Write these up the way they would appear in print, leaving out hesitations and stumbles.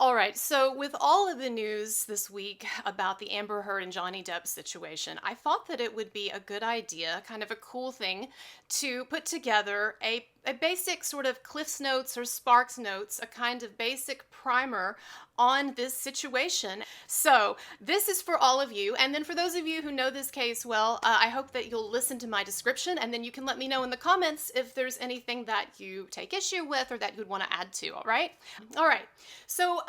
All right, so with all of the news this week about the Amber Heard and Johnny Depp situation, I thought that it would be a good idea, kind of a cool thing, to put together a basic sort of Cliff's Notes or Sparks Notes, a kind of basic primer on this situation. So this is for all of you. And then for those of you who know this case well, I hope that you'll listen to my description and then you can let me know in the comments if there's anything that you take issue with or that you'd want to add to, all right? All right. So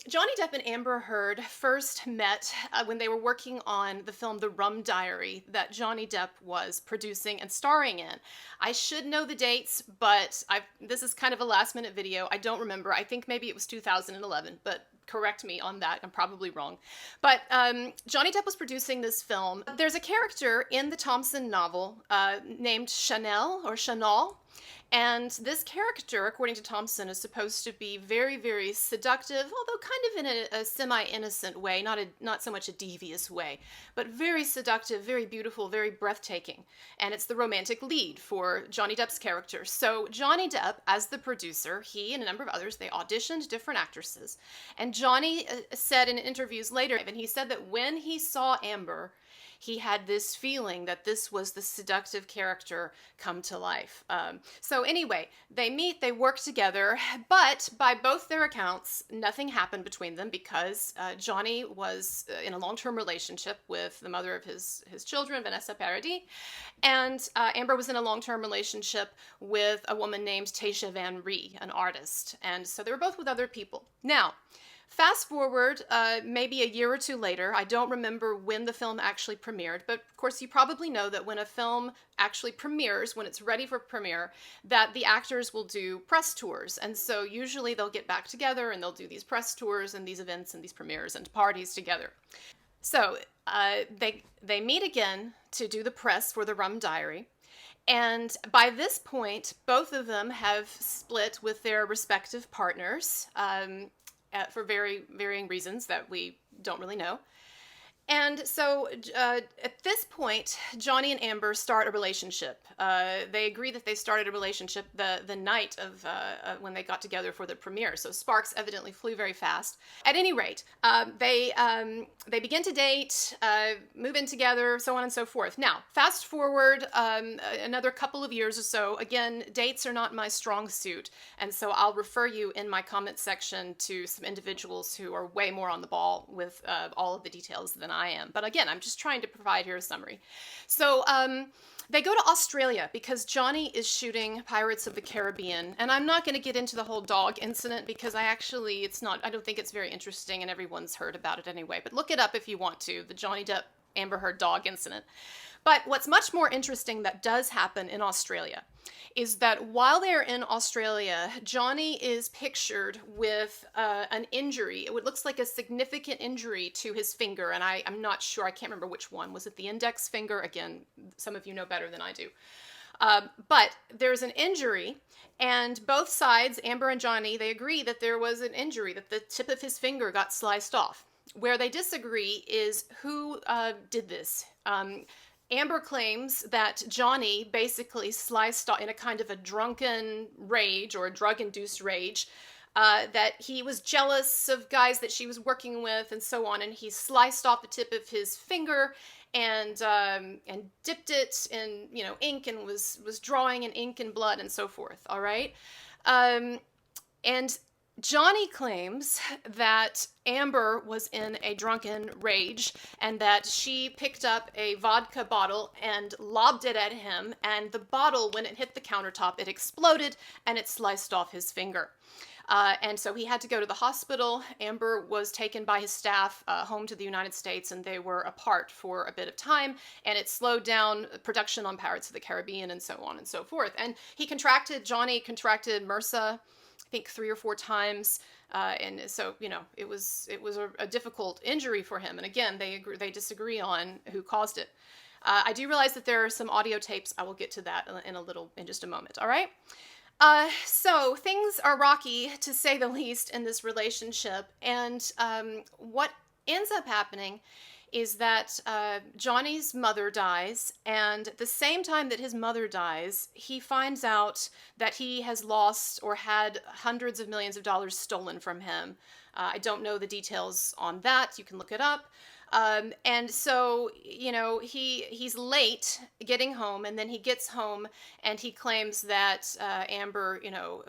Johnny Depp and Amber Heard first met when they were working on the film The Rum Diary that Johnny Depp was producing and starring in. I should know the dates, but this is kind of a last minute video. I don't remember. I think maybe it was 2011, but correct me on that. I'm probably wrong. But Johnny Depp was producing this film. There's a character in the Thompson novel named Chanel. And this character, according to Thompson, is supposed to be very, very seductive, although kind of in a semi-innocent way, not so much a devious way, but very seductive, very beautiful, very breathtaking. And it's the romantic lead for Johnny Depp's character. So Johnny Depp, as the producer, he and a number of others, they auditioned different actresses. And Johnny said in interviews later, and he said that when he saw Amber, he had this feeling that this was the seductive character come to life. So anyway, they meet, they work together, but by both their accounts, nothing happened between them because Johnny was in a long-term relationship with the mother of his children, Vanessa Paradis, and Amber was in a long-term relationship with a woman named Tasha Van Ree, an artist. And so they were both with other people. Now, fast forward maybe a year or two later, I don't remember when the film actually premiered, but of course you probably know that when a film actually premieres, when it's ready for premiere, that the actors will do press tours. And so usually they'll get back together and they'll do these press tours and these events and these premieres and parties together. So they meet again to do the press for The Rum Diary. And by this point, both of them have split with their respective partners. For very varying reasons that we don't really know. And so at this point, Johnny and Amber start a relationship. They agree that they started a relationship the night of when they got together for the premiere. So sparks evidently flew very fast. At any rate, they begin to date, move in together, so on and so forth. Now, fast forward another couple of years or so. Again, dates are not my strong suit, and so I'll refer you in my comment section to some individuals who are way more on the ball with all of the details than I am. But again, I'm just trying to provide here a summary. So they go to Australia because Johnny is shooting Pirates of the Caribbean. And I'm not going to get into the whole dog incident because I don't think it's very interesting and everyone's heard about it anyway. But look it up if you want to, the Johnny Depp Amber Heard dog incident. But what's much more interesting that does happen in Australia is that while they're in Australia, Johnny is pictured with an injury. It looks like a significant injury to his finger, and I'm not sure. I can't remember which one. Was it the index finger? Again, some of you know better than I do. But there's an injury, and both sides, Amber and Johnny, they agree that there was an injury, that the tip of his finger got sliced off. Where they disagree is who did this. Amber claims that Johnny basically sliced off in a kind of a drunken rage or a drug-induced rage, that he was jealous of guys that she was working with and so on, and he sliced off the tip of his finger and dipped it in ink and was drawing in ink and blood and so forth. All right, and Johnny claims that Amber was in a drunken rage and that she picked up a vodka bottle and lobbed it at him, and the bottle, when it hit the countertop, it exploded and it sliced off his finger. And so he had to go to the hospital. Amber was taken by his staff home to the United States, and they were apart for a bit of time, and it slowed down production on Pirates of the Caribbean and so on and so forth. And Johnny contracted MRSA, I think 3 or 4 times, and so it was a difficult injury for him. And again, they disagree on who caused it. I do realize that there are some audio tapes. I will get to that in just a moment. All right. So things are rocky, to say the least, in this relationship. And what ends up happening is that Johnny's mother dies, and at the same time that his mother dies, he finds out that he has lost or had hundreds of millions of dollars stolen from him. I don't know the details on that. You can look it up. And so, he's late getting home, and then he gets home and he claims that Amber,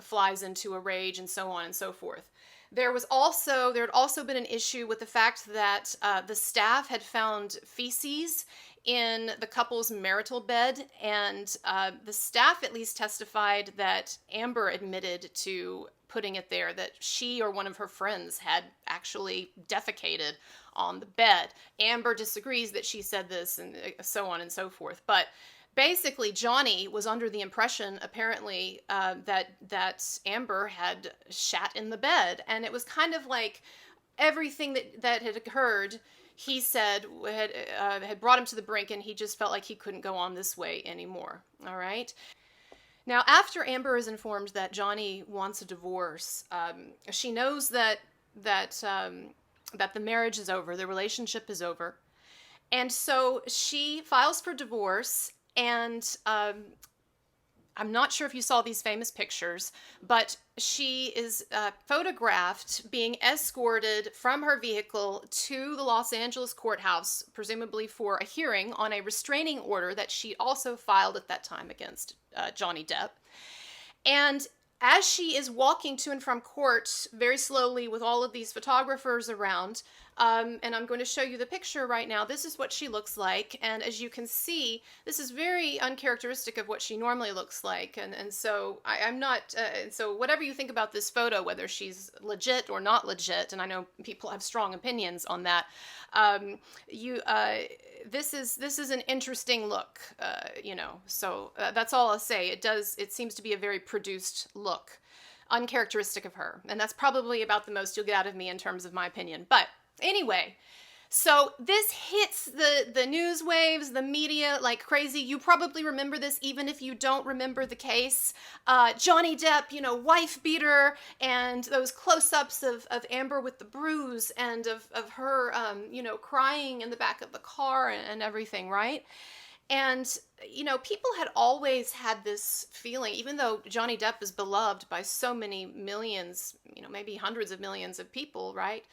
flies into a rage and so on and so forth. There had also been an issue with the fact that the staff had found feces in the couple's marital bed, and the staff at least testified that Amber admitted to putting it there, that she or one of her friends had actually defecated on the bed. Amber disagrees that she said this, and so on and so forth. But basically, Johnny was under the impression, apparently, that Amber had shat in the bed, and it was kind of like everything that had occurred, he said, had brought him to the brink, and he just felt like he couldn't go on this way anymore. All right. Now, after Amber is informed that Johnny wants a divorce, she knows that the marriage is over, the relationship is over, and so she files for divorce. And I'm not sure if you saw these famous pictures, but she is photographed being escorted from her vehicle to the Los Angeles courthouse, presumably for a hearing on a restraining order that she also filed at that time against Johnny Depp. And as she is walking to and from court very slowly with all of these photographers around, and I'm going to show you the picture right now. This is what she looks like. And as you can see, this is very uncharacteristic of what she normally looks like. And so I'm not, so whatever you think about this photo, whether she's legit or not legit, and I know people have strong opinions on that, this is an interesting look, so that's all I'll say. It seems to be a very produced look, uncharacteristic of her. And that's probably about the most you'll get out of me in terms of my opinion. But anyway, so this hits the news waves, the media like crazy. You probably remember this even if you don't remember the case. Johnny Depp, wife beater, and those close-ups of Amber with the bruise, and of her, crying in the back of the car and everything, right? And, people had always had this feeling, even though Johnny Depp is beloved by so many millions, maybe hundreds of millions of people, right?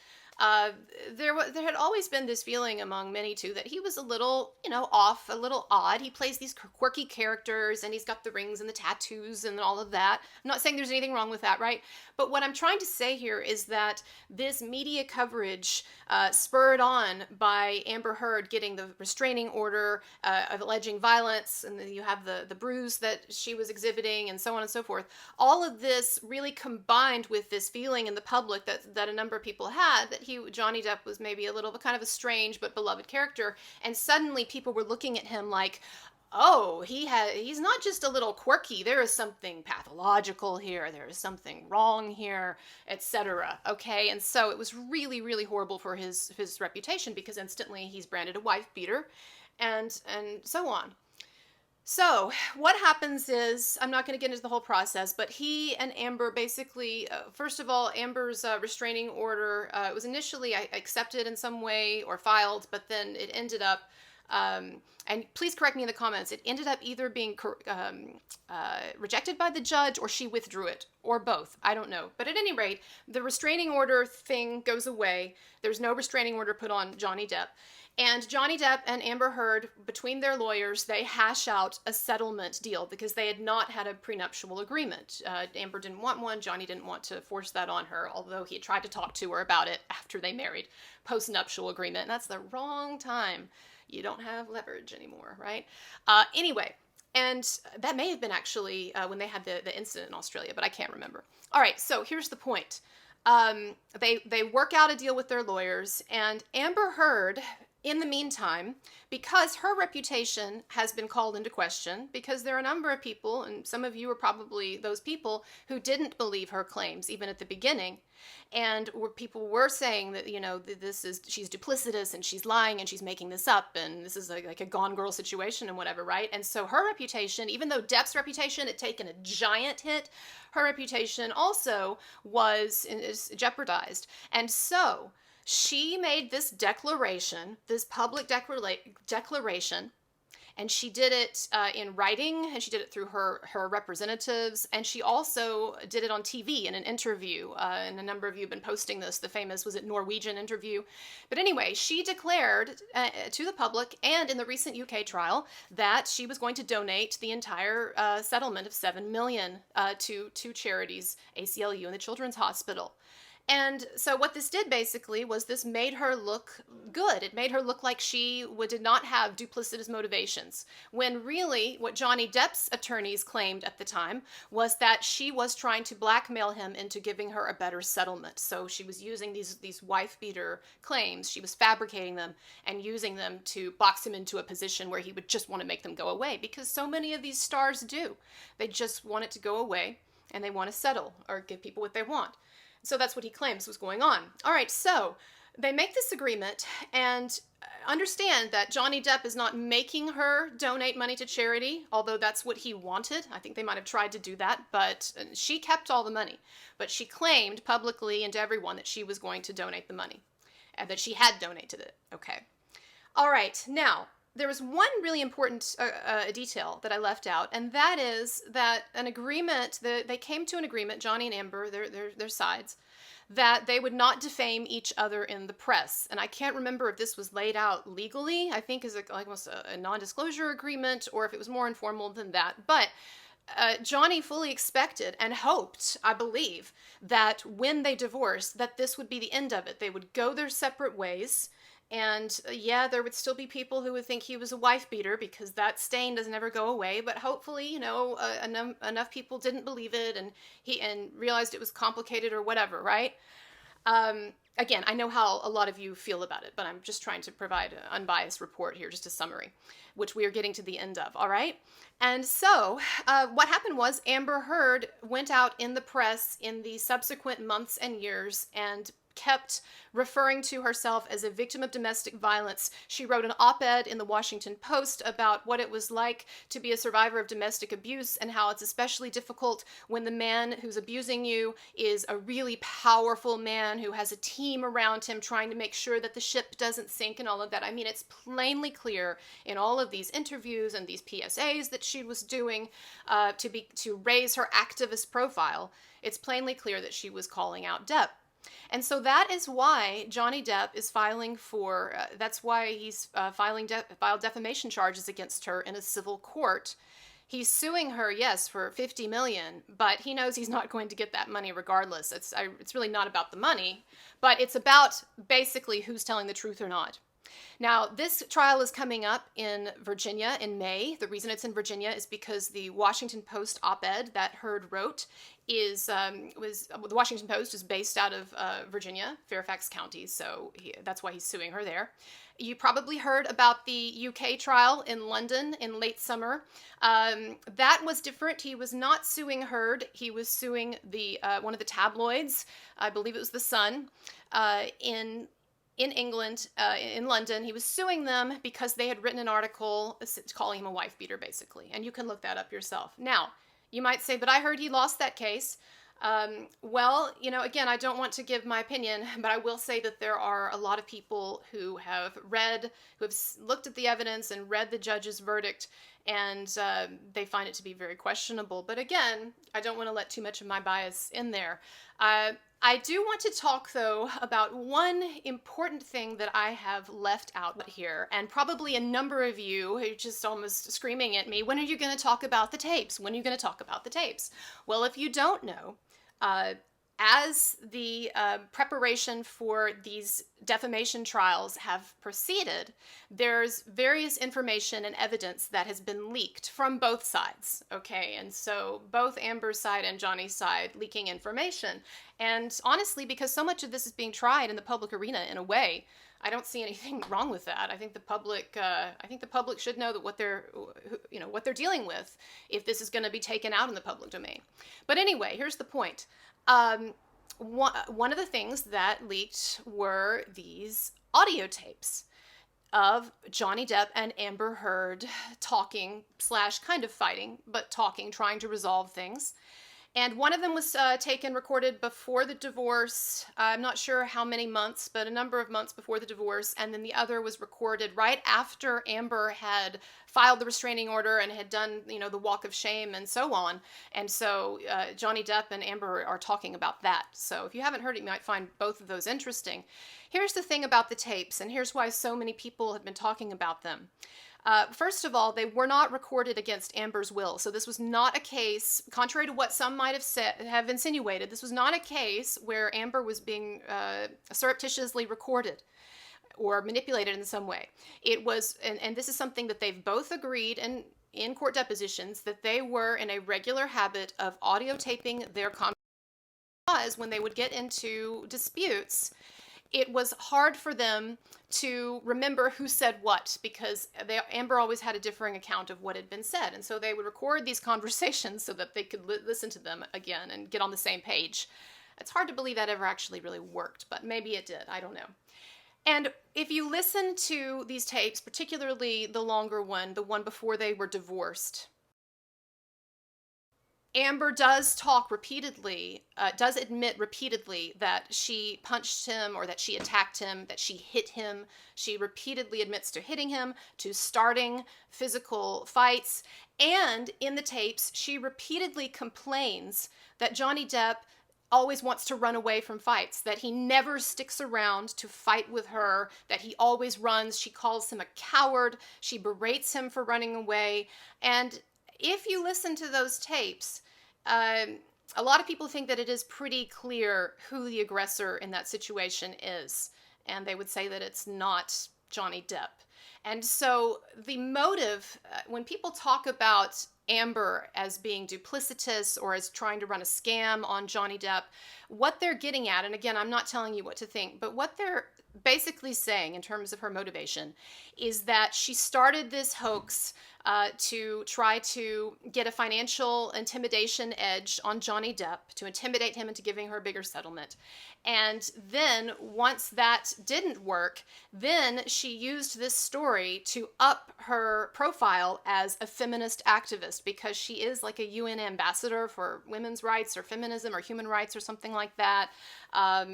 There had always been this feeling among many too that he was a little, off, a little odd. He plays these quirky characters, and he's got the rings and the tattoos and all of that. I'm not saying there's anything wrong with that, right? But what I'm trying to say here is that this media coverage, spurred on by Amber Heard getting the restraining order of alleging violence, and then you have the bruise that she was exhibiting, and so on and so forth. All of this really combined with this feeling in the public that a number of people had that Johnny Depp was maybe a little kind of a strange but beloved character, and suddenly people were looking at him like, oh, he's not just a little quirky. There is something pathological here. There is something wrong here, etc. Okay, and so it was really, really horrible for his reputation, because instantly he's branded a wife beater, and so on. So what happens is, I'm not going to get into the whole process, but he and Amber basically, first of all, Amber's restraining order, it was initially accepted in some way or filed, but then it ended up, and please correct me in the comments, it ended up either being rejected by the judge, or she withdrew it, or both. I don't know. But at any rate, the restraining order thing goes away. There's no restraining order put on Johnny Depp. And Johnny Depp and Amber Heard, between their lawyers, they hash out a settlement deal, because they had not had a prenuptial agreement. Amber didn't want one. Johnny didn't want to force that on her, although he had tried to talk to her about it after they married. Post-nuptial agreement. And that's the wrong time. You don't have leverage anymore, right? Anyway, and that may have been actually when they had the incident in Australia, but I can't remember. All right, so here's the point. They work out a deal with their lawyers, and Amber Heard, in the meantime, because her reputation has been called into question, because there are a number of people, and some of you are probably those people, who didn't believe her claims even at the beginning, and people were saying that, she's duplicitous, and she's lying, and she's making this up, and this is like a Gone Girl situation and whatever, right? And so her reputation, even though Depp's reputation had taken a giant hit, her reputation also is jeopardized. And so She made this declaration, this public declaration, and she did it in writing, and she did it through her representatives, and she also did it on TV in an interview. And a number of you have been posting this. The famous, was it Norwegian interview? But anyway, she declared to the public and in the recent UK trial that she was going to donate the entire settlement of $7 million to charities, ACLU and the Children's Hospital. And so what this did basically was this made her look good. It made her look like she did not have duplicitous motivations, when really what Johnny Depp's attorneys claimed at the time was that she was trying to blackmail him into giving her a better settlement. So she was using these wife-beater claims. She was fabricating them and using them to box him into a position where he would just want to make them go away, because so many of these stars do. They just want it to go away, and they want to settle or give people what they want. So that's what he claims was going on. All right, so they make this agreement, and understand that Johnny Depp is not making her donate money to charity, although that's what he wanted. I think they might have tried to do that, but she kept all the money. But she claimed publicly and to everyone that she was going to donate the money, and that she had donated it. Okay. All right, now, there was one really important detail that I left out, and that is that an agreement, they came to an agreement, Johnny and Amber, their sides, that they would not defame each other in the press. And I can't remember if this was laid out legally, I think is almost a non-disclosure agreement, or if it was more informal than that. But Johnny fully expected and hoped, I believe, that when they divorced, that this would be the end of it. They would go their separate ways. And yeah, there would still be people who would think he was a wife beater, because that stain doesn't ever go away. But hopefully, enough people didn't believe it, and realized it was complicated or whatever, right? Again, I know how a lot of you feel about it, but I'm just trying to provide an unbiased report here, just a summary, which we are getting to the end of, all right? And so what happened was Amber Heard went out in the press in the subsequent months and years and kept referring to herself as a victim of domestic violence. She wrote an op-ed in the Washington Post about what it was like to be a survivor of domestic abuse, and how it's especially difficult when the man who's abusing you is a really powerful man who has a team around him trying to make sure that the ship doesn't sink and all of that. I mean, it's plainly clear in all of these interviews and these PSAs that she was doing to raise her activist profile. It's plainly clear that she was calling out Depp. And so that is why Johnny Depp is filing for, that's why he's filed defamation charges against her in a civil court. He's suing her, yes, for $50 million, but he knows he's not going to get that money regardless. It's really not about the money, but it's about basically who's telling the truth or not. Now, this trial is coming up in Virginia in May. The reason it's in Virginia is because the Washington Post op-ed that Heard wrote the Washington Post is based out of Virginia, Fairfax County, so that's why he's suing her there. You probably heard about the UK trial in London in late summer. That was different. He was not suing Heard. He was suing one of the tabloids, I believe it was The Sun, in England, in London. He was suing them because they had written an article calling him a wife beater, basically. And you can look that up yourself. Now, you might say, but I heard he lost that case. Well, again, I don't want to give my opinion, but I will say that there are a lot of people who have looked at the evidence and read the judge's verdict, and they find it to be very questionable. But again, I don't want to let too much of my bias in there. I do want to talk, though, about one important thing that I have left out here, and probably a number of you are just almost screaming at me, when are you going to talk about the tapes? When are you going to talk about the tapes? Well, if you don't know, as the preparation for these defamation trials have proceeded, there's various information and evidence that has been leaked from both sides, okay? And so both Amber's side and Johnny's side leaking information. And honestly, because so much of this is being tried in the public arena in a way, I don't see anything wrong with that. I think the public should know that what they're dealing with if this is going to be taken out in the public domain. But anyway, here's the point. One of the things that leaked were these audio tapes of Johnny Depp and Amber Heard talking / kind of fighting, but talking, trying to resolve things. And one of them was recorded before the divorce. I'm not sure how many months, but a number of months before the divorce. And then the other was recorded right after Amber had filed the restraining order and had done, the walk of shame and so on. And so Johnny Depp and Amber are talking about that. So if you haven't heard it, you might find both of those interesting. Here's the thing about the tapes, and here's why so many people have been talking about them. First of all, they were not recorded against Amber's will. So this was not a case, contrary to what some might have insinuated, this was not a case where Amber was being surreptitiously recorded or manipulated in some way. It was, and this is something that they've both agreed in court depositions, that they were in a regular habit of audio taping their conversations, because when they would get into disputes, it was hard for them to remember who said what, because Amber always had a differing account of what had been said. And so they would record these conversations so that they could listen to them again and get on the same page. It's hard to believe that ever actually really worked, but maybe it did. I don't know. And if you listen to these tapes, particularly the longer one, the one before they were divorced, Amber does talk repeatedly, does admit repeatedly that she punched him or that she attacked him, that she hit him. She repeatedly admits to hitting him, to starting physical fights. And in the tapes, she repeatedly complains that Johnny Depp always wants to run away from fights, that he never sticks around to fight with her, that he always runs. She calls him a coward. She berates him for running away. And if you listen to those tapes, a lot of people think that it is pretty clear who the aggressor in that situation is. And they would say that it's not Johnny Depp. And so the motive, when people talk about Amber as being duplicitous or as trying to run a scam on Johnny Depp, what they're getting at, and again, I'm not telling you what to think, but what they're basically saying in terms of her motivation is that she started this hoax to try to get a financial intimidation edge on Johnny Depp, to intimidate him into giving her a bigger settlement. And then once that didn't work, then she used this story to up her profile as a feminist activist, because she is like a UN ambassador for women's rights or feminism or human rights or something like that.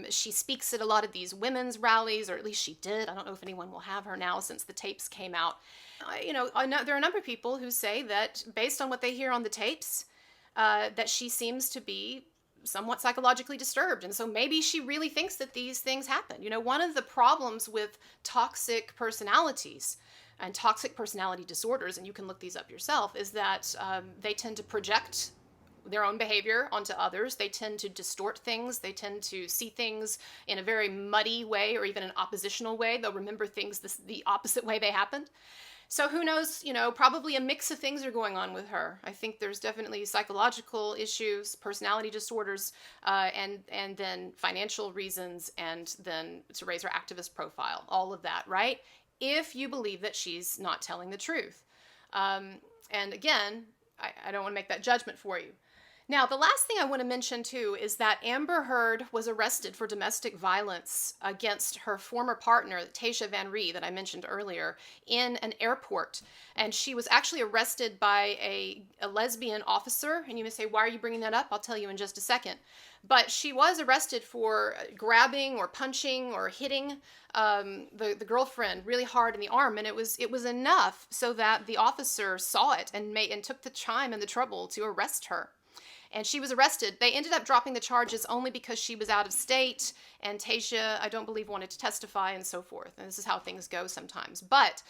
She speaks at a lot of these women's rallies, or at least she did. I don't know if anyone will have her now since the tapes came out. There are a number of people who say that based on what they hear on the tapes, that she seems to be somewhat psychologically disturbed. And so maybe she really thinks that these things happen. One of the problems with toxic personalities and toxic personality disorders, and you can look these up yourself, is that they tend to project their own behavior onto others. They tend to distort things. They tend to see things in a very muddy way or even an oppositional way. They'll remember things the opposite way they happened. So who knows, probably a mix of things are going on with her. I think there's definitely psychological issues, personality disorders, and then financial reasons, and then to raise her activist profile, all of that, right? If you believe that she's not telling the truth. And again, I don't want to make that judgment for you. Now, the last thing I want to mention, too, is that Amber Heard was arrested for domestic violence against her former partner, Tasia Van Ree, that I mentioned earlier, in an airport. And she was actually arrested by a lesbian officer. And you may say, why are you bringing that up? I'll tell you in just a second. But she was arrested for grabbing or punching or hitting the girlfriend really hard in the arm. And it was enough so that the officer saw it and took the time and the trouble to arrest her. And she was arrested. They ended up dropping the charges only because she was out of state, and Tasia, I don't believe, wanted to testify and so forth. And this is how things go sometimes. But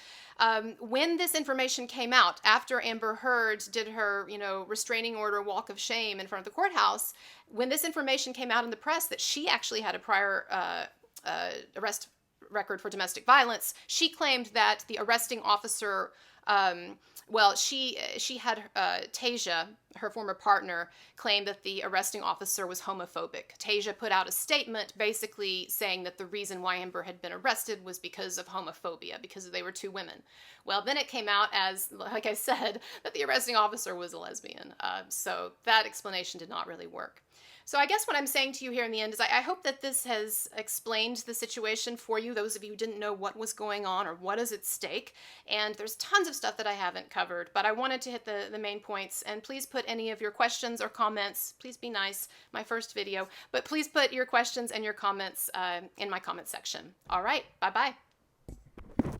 when this information came out, after Amber Heard did her, restraining order walk of shame in front of the courthouse, when this information came out in the press that she actually had a prior arrest record for domestic violence, she claimed that the arresting officer, she had Tasia, her former partner, claimed that the arresting officer was homophobic. Tasia put out a statement basically saying that the reason why Amber had been arrested was because of homophobia, because they were two women. Well, then it came out as, like I said, that the arresting officer was a lesbian. So that explanation did not really work. So I guess what I'm saying to you here in the end is I hope that this has explained the situation for you, those of you who didn't know what was going on or what is at stake. And there's tons of stuff that I haven't covered, but I wanted to hit the main points. And please put any of your questions or comments. Please be nice, my first video, but please put your questions and your comments in my comment section. All right, bye-bye.